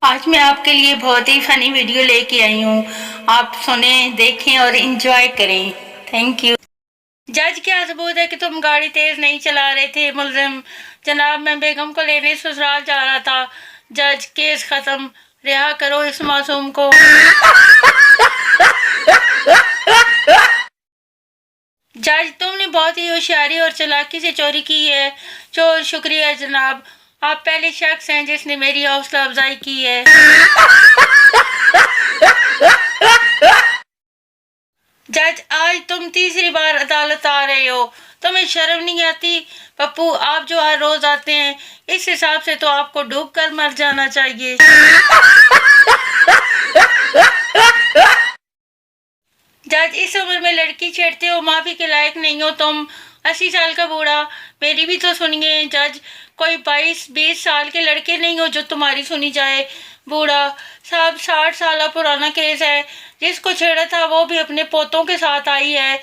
आज मैं आपके लिए बहुत ही फनी वीडियो लेके आई हूँ। आप सुने, देखें और एंजॉय करें। Thank you. जज, क्या सबूत है कि तुम गाड़ी तेज नहीं चला रहे थे? मुलजिम: जनाब, मैं बेगम को लेने ससुराल जा रहा था। जज: केस खत्म, रिहा करो इस मासूम को। जज: तुमने बहुत ही होशियारी और चालाकी से चोरी की है। चोर: शुक्रिया जनाब, आप पहले शख्स हैं जिसने मेरी हौसला अफजाई की है। जज: आज तुम तीसरी बार अदालत आ रहे हो, तुम्हें शर्म नहीं आती? पप्पू: आप जो हर रोज आते हैं, इस हिसाब से तो आपको डूब कर मर जाना चाहिए। जज: इस उम्र में लड़की छेड़ते हो, माफी के लायक नहीं हो तुम। 80 साल का बूढ़ा: मेरी भी तो सुनिए। जज: कोई 22-20 साल के लड़के नहीं हो जो तुम्हारी सुनी जाए। बूढ़ा: साहब, 60 साल पुराना केस है, जिसको छेड़ा था वो भी अपने पोतों के साथ आई है।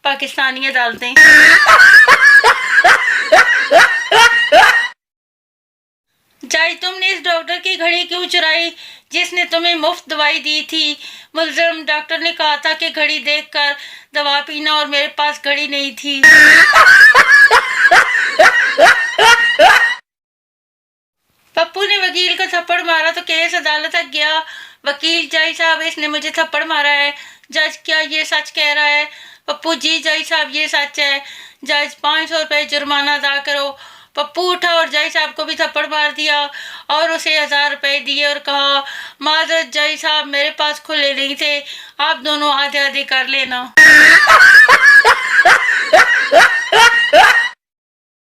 पाकिस्तानी अदालतें। जज: तुमने इस डॉक्टर की घड़ी क्यों चुराई जिसने तुम्हें मुफ्त दवाई दी थी? मुलजिम: डॉक्टर ने कहा था कि घड़ी देखकर दवा पीना, और मेरे पास घड़ी नहीं थी। पप्पू ने वकील को थप्पड़ मारा तो केस अदालत तक गया। वकील: जज साहब, इसने मुझे थप्पड़ मारा है। जज: क्या ये सच कह रहा है? पप्पू: जी जज साहब, ये सच है। जज: 500 रुपए जुर्माना अदा करो। पप्पू उठा और जज साहब को भी थप्पड़ मार दिया और उसे 1000 रुपए दिए और कहा, माजरत जज साहब, मेरे पास खुले नहीं थे, आप दोनों आधे आधे कर लेना।